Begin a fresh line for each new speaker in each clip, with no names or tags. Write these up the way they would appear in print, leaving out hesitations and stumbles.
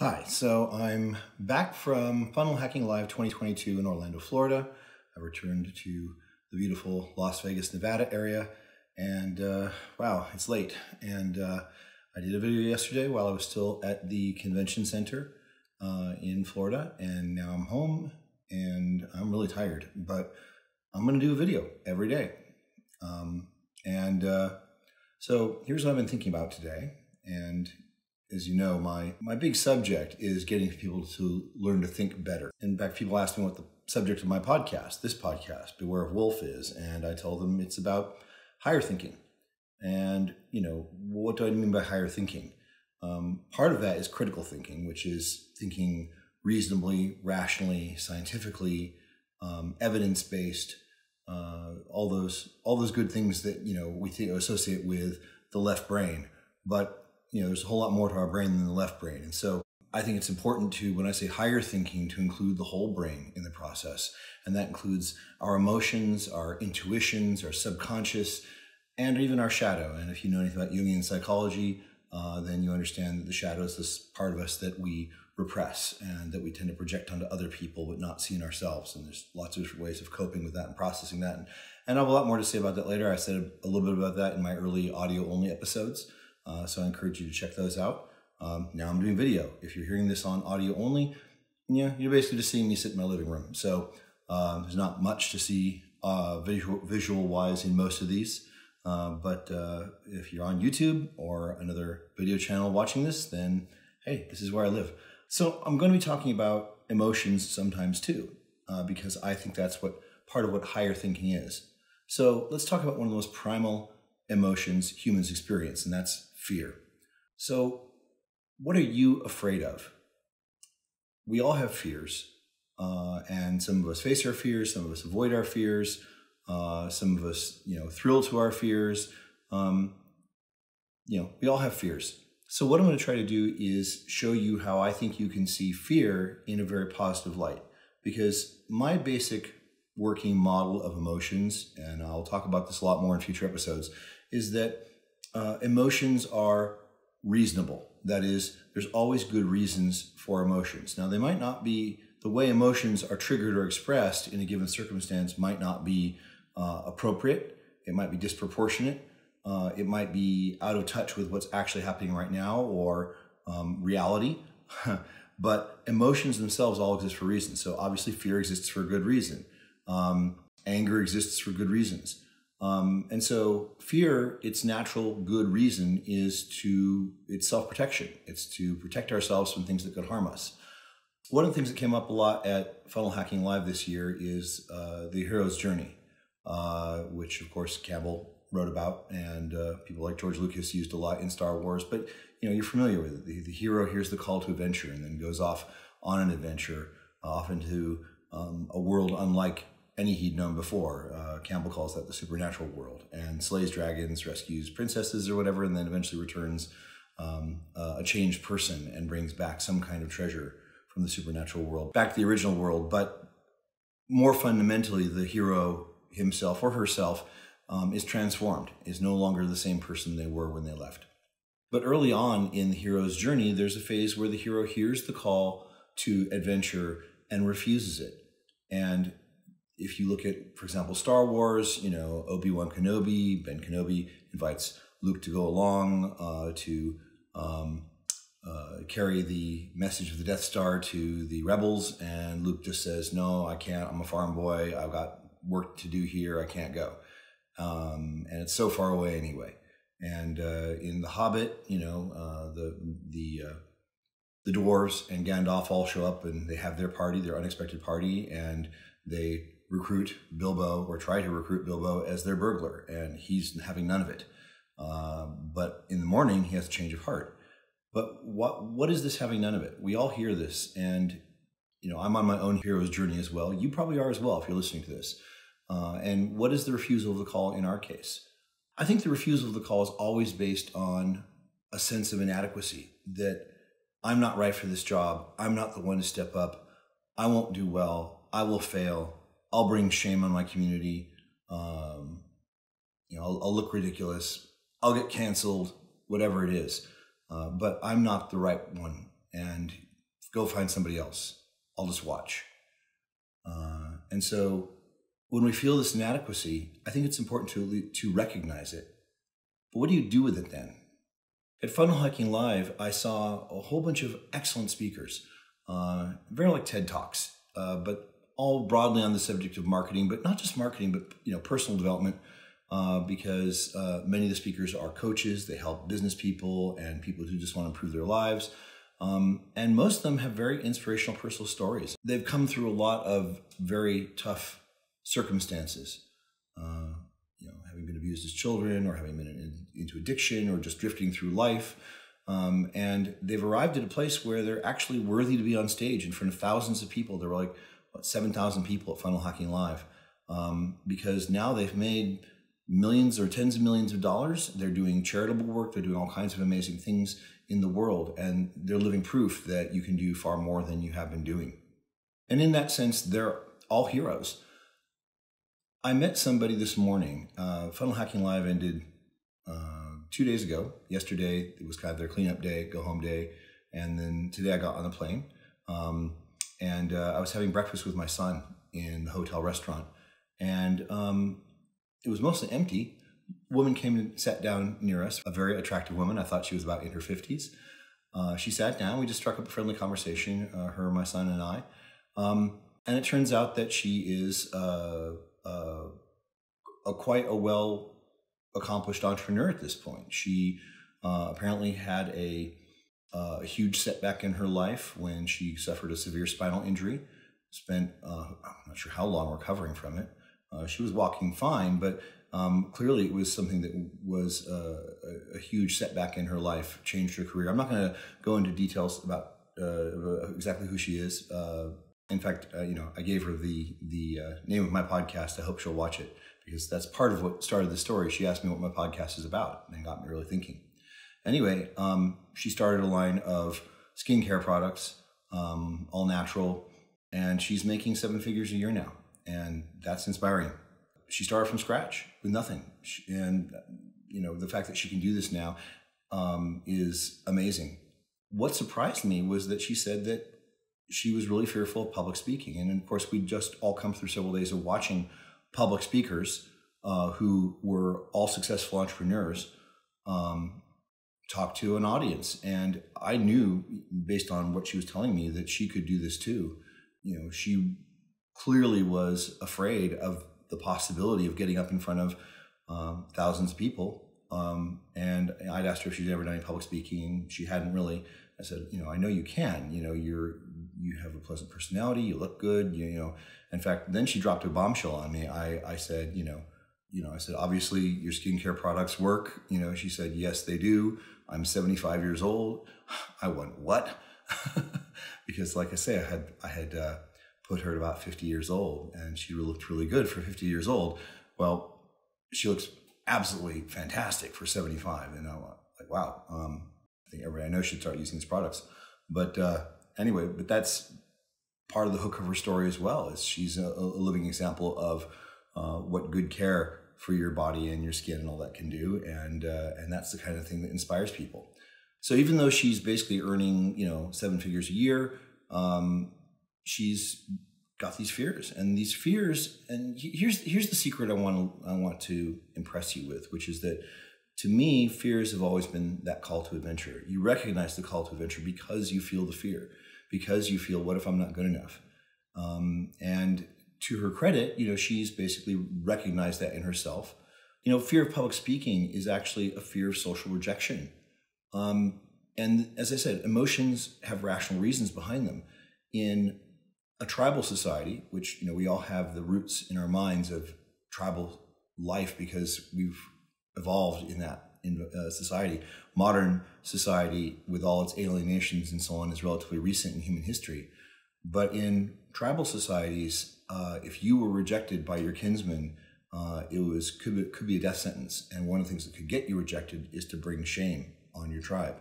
Hi, so I'm back from Funnel Hacking Live 2022 in Orlando, Florida. I returned to the beautiful Las Vegas, Nevada area, and wow, it's late. And I did a video yesterday while I was still at the convention center in Florida, and now I'm home and I'm really tired, but I'm going to do a video every day. So here's what I've been thinking about today. And as you know, my big subject is getting people to learn to think better. In fact, people ask me what the subject of my podcast, this podcast, Beware of Wolf, is. And I tell them it's about higher thinking. And, what do I mean by higher thinking? Part of that is critical thinking, which is thinking reasonably, rationally, scientifically, evidence-based, all those good things that, we associate with the left brain. But there's a whole lot more to our brain than the left brain. And so I think it's important to, when I say higher thinking, to include the whole brain in the process. And that includes our emotions, our intuitions, our subconscious, and even our shadow. And if you know anything about Jungian psychology, then you understand that the shadow is this part of us that we repress and that we tend to project onto other people but not see in ourselves. And there's lots of different ways of coping with that and processing that. And I have a lot more to say about that later. I said a little bit about that in my early audio-only episodes. So I encourage you to check those out. Now I'm doing video. If you're hearing this on audio only, you're basically just seeing me sit in my living room. So there's not much to see visual-wise in most of these. But if you're on YouTube or another video channel watching this, then hey, this is where I live. So I'm going to be talking about emotions sometimes too, because I think that's part of what higher thinking is. So let's talk about one of the most primal emotions humans experience, and that's fear. So what are you afraid of? We all have fears, and some of us face our fears, some of us avoid our fears, some of us, thrill to our fears. We all have fears. So what I'm going to try to do is show you how I think you can see fear in a very positive light, because my basic working model of emotions, and I'll talk about this a lot more in future episodes, is that emotions are reasonable. That is, there's always good reasons for emotions. Now, they might not be, the way emotions are triggered or expressed in a given circumstance might not be appropriate. It might be disproportionate. It might be out of touch with what's actually happening right now or reality. But emotions themselves all exist for reasons. So obviously fear exists for a good reason. Anger exists for good reasons. And so fear, its natural good reason is it's self-protection. It's to protect ourselves from things that could harm us. One of the things that came up a lot at Funnel Hacking Live this year is the hero's journey, which of course Campbell wrote about, and people like George Lucas used a lot in Star Wars. But you're familiar with it. The hero hears the call to adventure and then goes off on an adventure, off into a world unlike any he'd known before. Campbell calls that the supernatural world, and slays dragons, rescues princesses or whatever, and then eventually returns a changed person and brings back some kind of treasure from the supernatural world back to the original world. But more fundamentally, the hero himself or herself is transformed, is no longer the same person they were when they left. But early on in the hero's journey, there's a phase where the hero hears the call to adventure and refuses it. And if you look at, for example, Star Wars, Obi-Wan Kenobi, Ben Kenobi invites Luke to go along to carry the message of the Death Star to the rebels. And Luke just says, no, I can't. I'm a farm boy. I've got work to do here. I can't go. And it's so far away anyway. And in The Hobbit, the dwarves and Gandalf all show up and they have their party, their unexpected party, and they recruit Bilbo, or try to recruit Bilbo as their burglar, and he's having none of it. But in the morning, he has a change of heart. But what is this having none of it? We all hear this, and I'm on my own hero's journey as well. You probably are as well if you're listening to this. And what is the refusal of the call in our case? I think the refusal of the call is always based on a sense of inadequacy, that I'm not right for this job. I'm not the one to step up. I won't do well. I will fail. I'll bring shame on my community. I'll look ridiculous. I'll get canceled, whatever it is. But I'm not the right one. And go find somebody else. I'll just watch. And so when we feel this inadequacy, I think it's important to recognize it. But what do you do with it then? At Funnel Hacking Live, I saw a whole bunch of excellent speakers, very like TED Talks, but all broadly on the subject of marketing, but not just marketing, but personal development, because many of the speakers are coaches. They help business people and people who just want to improve their lives. And most of them have very inspirational personal stories. They've come through a lot of very tough circumstances, having been abused as children, or having been into addiction, or just drifting through life. And they've arrived at a place where they're actually worthy to be on stage in front of thousands of people. There were like 7,000 people at Funnel Hacking Live, because now they've made millions or tens of millions of dollars. They're doing charitable work. They're doing all kinds of amazing things in the world, and they're living proof that you can do far more than you have been doing. And in that sense, they're all heroes. I met somebody this morning. Funnel Hacking Live ended 2 days ago. Yesterday, it was kind of their cleanup day, go home day. And then today I got on the plane. And I was having breakfast with my son in the hotel restaurant. And it was mostly empty. A woman came and sat down near us, a very attractive woman. I thought she was about in her 50s. She sat down. We just struck up a friendly conversation, her, my son, and I. And it turns out that she is quite a well-accomplished entrepreneur at this point. She apparently had a huge setback in her life when she suffered a severe spinal injury. Spent, I'm not sure how long recovering from it. She was walking fine, but clearly it was something that was a huge setback in her life, changed her career. I'm not going to go into details about exactly who she is. In fact, I gave her the name of my podcast. I hope she'll watch it, because that's part of what started the story. She asked me what my podcast is about and got me really thinking. Anyway, she started a line of skincare products, all natural, and she's making 7 figures a year now. And that's inspiring. She started from scratch with nothing. And, the fact that she can do this now is amazing. What surprised me was that she said that she was really fearful of public speaking. And of course, we just all come through several days of watching public speakers who were all successful entrepreneurs talk to an audience. And I knew, based on what she was telling me, that she could do this too. She clearly was afraid of the possibility of getting up in front of thousands of people. And I'd asked her if she'd ever done any public speaking, and she hadn't really. I said, I know you can. You have a pleasant personality. You look good. In fact, then she dropped a bombshell on me. I said, I said, obviously your skincare products work. She said, yes, they do. I'm 75 years old. I went, what? Because, like I say, I had put her at about 50 years old, and she looked really good for 50 years old. Well, she looks absolutely fantastic for 75. And I'm like, wow. I think everybody I know should start using these products. But anyway, but that's part of the hook of her story as well, is she's a living example of what good care for your body and your skin and all that can do. And that's the kind of thing that inspires people. So even though she's basically earning, 7 figures a year, she's got these fears. And these fears, and here's the secret I want to impress you with, which is that, to me, fears have always been that call to adventure. You recognize the call to adventure because you feel the fear, because you feel, what if I'm not good enough? And to her credit, she's basically recognized that in herself. Fear of public speaking is actually a fear of social rejection. And as I said, emotions have rational reasons behind them. In a tribal society, which, we all have the roots in our minds of tribal life because we've evolved in that society. Modern society, with all its alienations and so on, is relatively recent in human history. But in tribal societies, if you were rejected by your kinsmen, it could be a death sentence. And one of the things that could get you rejected is to bring shame on your tribe,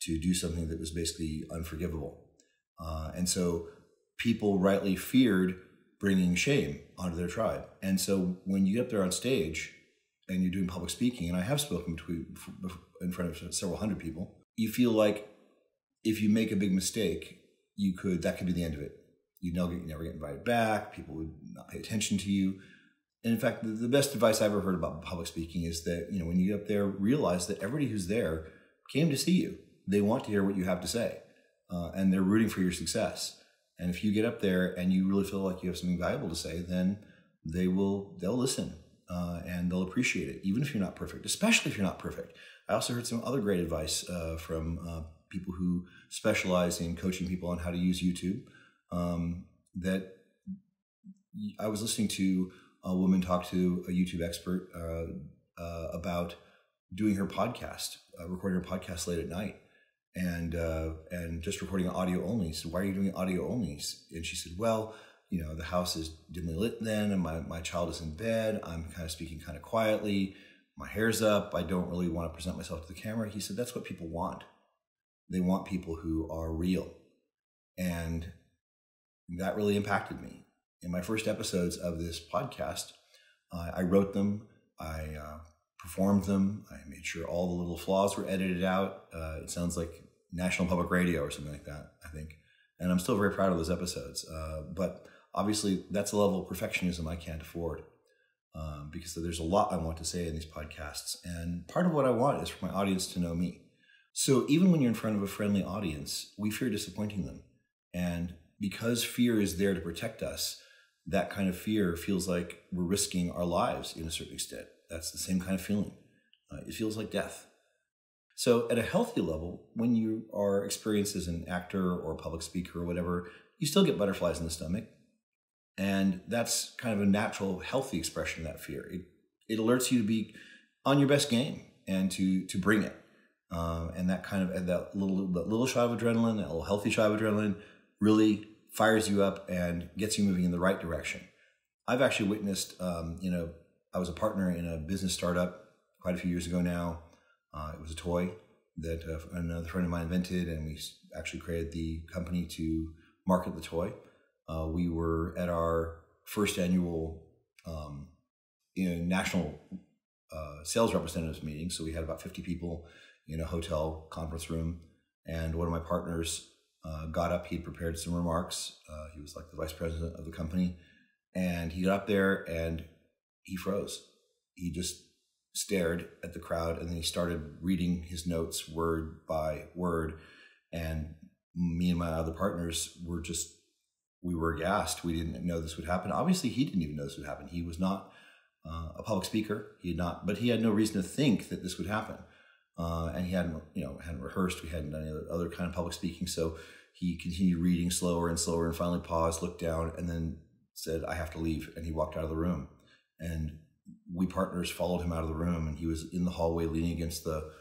to do something that was basically unforgivable. And so people rightly feared bringing shame onto their tribe. And so when you get up there on stage and you're doing public speaking, and I have spoken in front of several hundred people, you feel like if you make a big mistake, that could be the end of it. You'd never get invited back. People would not pay attention to you. And in fact, the best advice I've ever heard about public speaking is that, when you get up there, realize that everybody who's there came to see you. They want to hear what you have to say, and they're rooting for your success. And if you get up there and you really feel like you have something valuable to say, then they'll listen, and they'll appreciate it, even if you're not perfect, especially if you're not perfect. I also heard some other great advice from people who specialize in coaching people on how to use YouTube. That I was listening to a woman talk to a YouTube expert about doing her podcast, recording her podcast late at night, and just recording audio only. So why are you doing audio only? And she said, well, the house is dimly lit then, and my child is in bed. I'm kind of speaking kind of quietly. My hair's up. I don't really want to present myself to the camera. He said, that's what people want. They want people who are real. And that really impacted me. In my first episodes of this podcast, I wrote them, I performed them, I made sure all the little flaws were edited out. It sounds like National Public Radio or something like that, I think. And I'm still very proud of those episodes. But obviously, that's a level of perfectionism I can't afford, because there's a lot I want to say in these podcasts. And part of what I want is for my audience to know me. So even when you're in front of a friendly audience, we fear disappointing them. And because fear is there to protect us, that kind of fear feels like we're risking our lives in a certain extent. That's the same kind of feeling. It feels like death. So at a healthy level, when you are experienced as an actor or a public speaker or whatever, you still get butterflies in the stomach. And that's kind of a natural, healthy expression of that fear. It alerts you to be on your best game and to bring it. And that kind of, and that little shot of adrenaline, that little healthy shot of adrenaline really fires you up and gets you moving in the right direction. I've actually witnessed, I was a partner in a business startup quite a few years ago now. It was a toy that another friend of mine invented, and we actually created the company to market the toy. We were at our first annual national sales representatives meeting. So we had about 50 people in a hotel conference room, and one of my partners got up. He'd prepared some remarks. He was like the vice president of the company, and he got up there and he froze. He just stared at the crowd, and then he started reading his notes word by word. And me and my other partners we were aghast. We didn't know this would happen. Obviously, he didn't even know this would happen. He was not a public speaker. But he had no reason to think that this would happen. And he hadn't rehearsed. We hadn't done any other kind of public speaking. So he continued reading slower and slower, and finally paused, looked down, and then said, "I have to leave." And he walked out of the room. And we partners followed him out of the room, and he was in the hallway leaning against the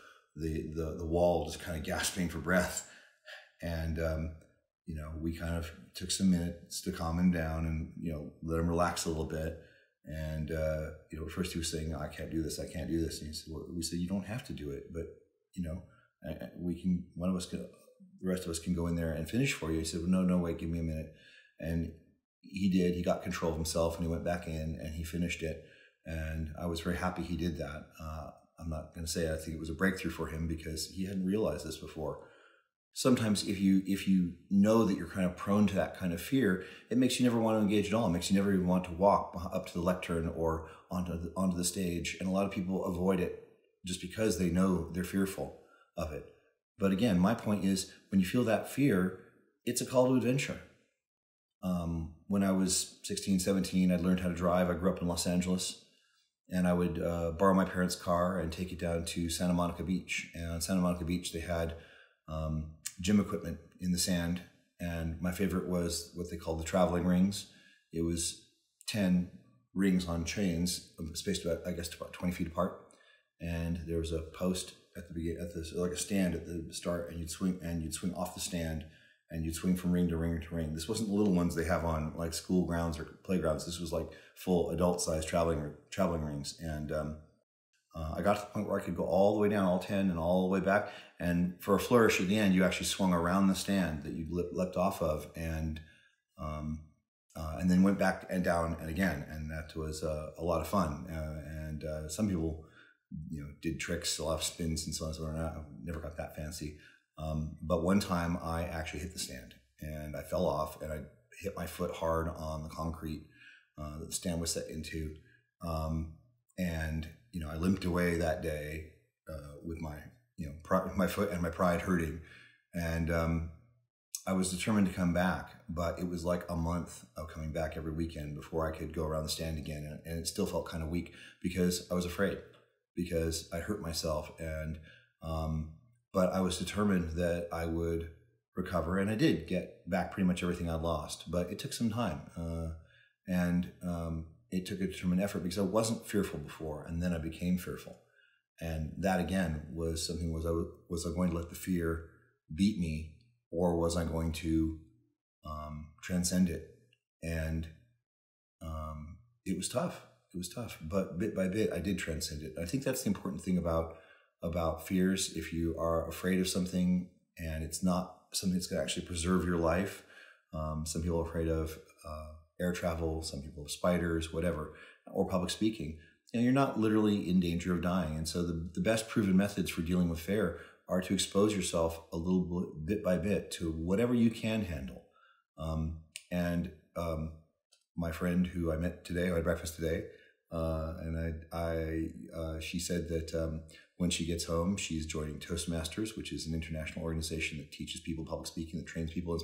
wall, just kind of gasping for breath. And we kind of took some minutes to calm him down and let him relax a little bit. And at first he was saying, "I can't do this, I can't do this." And we said, "You don't have to do it, but we can. The rest of us can go in there and finish for you." He said, "Well, no, wait, give me a minute." And he did. He got control of himself, and he went back in and he finished it. And I was very happy he did that. I'm not going to say I think it was a breakthrough for him, because he hadn't realized this before. Sometimes if you know that you're kind of prone to that kind of fear, it makes you never want to engage at all. It makes you never even want to walk up to the lectern or onto the stage. And a lot of people avoid it just because they know they're fearful of it. But again, my point is, when you feel that fear, it's a call to adventure. When I was 16, 17, I'd learned how to drive. I grew up in Los Angeles. And I would borrow my parents' car and take it down to Santa Monica Beach. And on Santa Monica Beach, they had gym equipment in the sand. And my favorite was what they called the traveling rings. It was 10 rings on chains, spaced about 20 feet apart. And there was a post at the beginning, like a stand at the start, and you'd swing off the stand, and you'd swing from ring to ring to ring. This wasn't the little ones they have on like school grounds or playgrounds. This was like full adult-sized traveling rings. And I got to the point where I could go all the way down, all 10, and all the way back. And for a flourish at the end, you actually swung around the stand that you leapt off of, and then went back and down and again. And that was a lot of fun. And some people, did tricks, a lot of spins and so on and so on. I never got that fancy. But one time I actually hit the stand, and I fell off, and I hit my foot hard on the concrete that the stand was set into. And, I limped away that day with my, my foot and my pride hurting. And I was determined to come back, but it was like a month of coming back every weekend before I could go around the stand again. And it still felt kind of weak because I was afraid, because I hurt myself. And but I was determined that I would recover, and I did get back pretty much everything I'd lost. But it took some time, and it took a determined effort, because I wasn't fearful before, and then I became fearful. And that again was something, was I going to let the fear beat me, or was I going to transcend it? And it was tough. It was tough, but bit by bit, I did transcend it. I think that's the important thing about fears. If you are afraid of something and it's not something that's going to actually preserve your life, some people are afraid of air travel, some people of spiders, whatever, or public speaking, and you're not literally in danger of dying. And so the best proven methods for dealing with fear are to expose yourself a little bit by bit to whatever you can handle. My friend who I met today, who I had breakfast today, she said that when she gets home, she's joining Toastmasters, which is an international organization that teaches people public speaking, that trains people in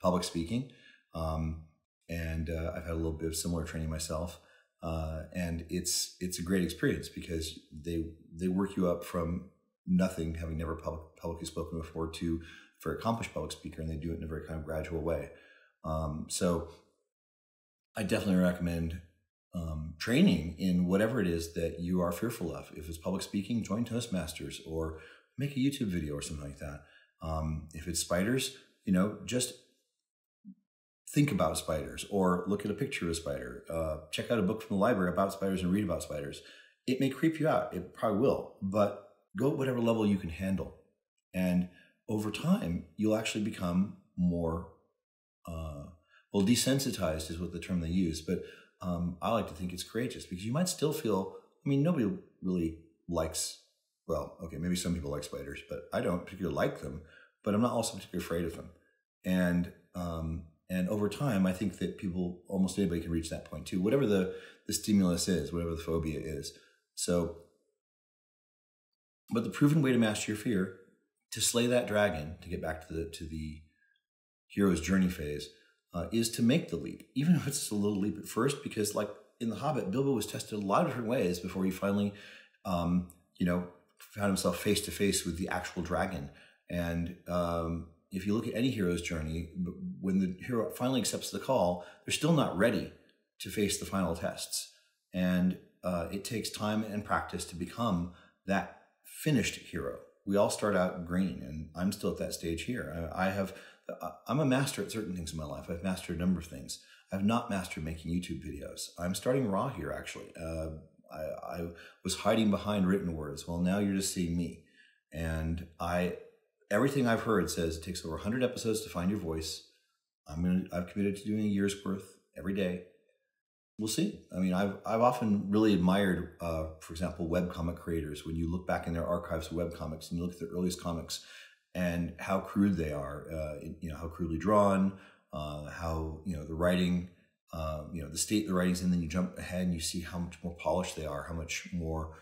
public speaking. I've had a little bit of similar training myself. And it's a great experience, because they work you up from nothing, having never publicly spoken before, to a very accomplished public speaker, and they do it in a very kind of gradual way. So I definitely recommend training in whatever it is that you are fearful of. If it's public speaking, join Toastmasters or make a YouTube video or something like that. If it's spiders, just think about spiders, or look at a picture of a spider. Check out a book from the library about spiders and read about spiders. It may creep you out. It probably will, but go at whatever level you can handle. And over time, you'll actually become more, desensitized is what the term they use. But I like to think it's courageous, because you might still feel, nobody really likes, maybe some people like spiders, but I don't particularly like them, but I'm not also particularly afraid of them. And over time, I think that almost anybody can reach that point too, whatever the stimulus is, whatever the phobia is. So, but the proven way to master your fear, to slay that dragon, to get back to the hero's journey phase, is to make the leap, even if it's a little leap at first, because like in The Hobbit, Bilbo was tested a lot of different ways before he finally, found himself face to face with the actual dragon. And if you look at any hero's journey, when the hero finally accepts the call, they're still not ready to face the final tests. And it takes time and practice to become that finished hero. We all start out green, and I'm still at that stage here. I'm a master at certain things in my life. I've mastered a number of things. I've not mastered making YouTube videos. I'm starting raw here, actually. I was hiding behind written words. Well, now you're just seeing me. And everything I've heard says it takes over 100 episodes to find your voice. I've committed to doing a year's worth every day. We'll see. I've often really admired, for example, webcomic creators. When you look back in their archives of webcomics and you look at the earliest comics and how crude they are, how crudely drawn, how, the writing, the state the writing's in, then you jump ahead and you see how much more polished they are, how much more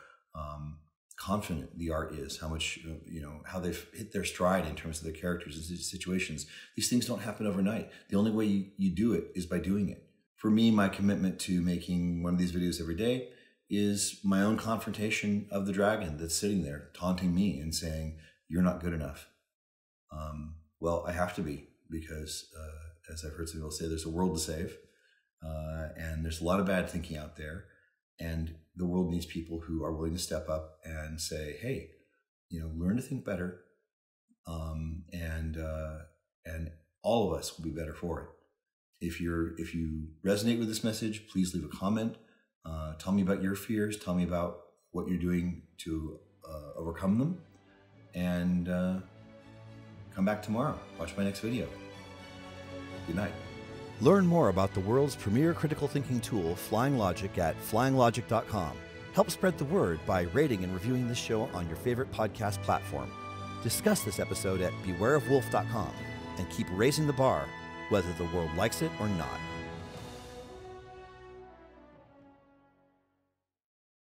confident the art is, how much, how they've hit their stride in terms of their characters and situations. These things don't happen overnight. The only way you do it is by doing it. For me, my commitment to making one of these videos every day is my own confrontation of the dragon that's sitting there taunting me and saying, you're not good enough. I have to be, because as I've heard some people say, there's a world to save, and there's a lot of bad thinking out there, and the world needs people who are willing to step up and say, hey, learn to think better, and all of us will be better for it. If you resonate with this message, please leave a comment. Tell me about your fears. Tell me about what you're doing to overcome them. And come back tomorrow. Watch my next video. Good night.
Learn more about the world's premier critical thinking tool, Flying Logic, at flyinglogic.com. Help spread the word by rating and reviewing this show on your favorite podcast platform. Discuss this episode at bewareofwolf.com. and keep raising the bar, whether the world likes it or not.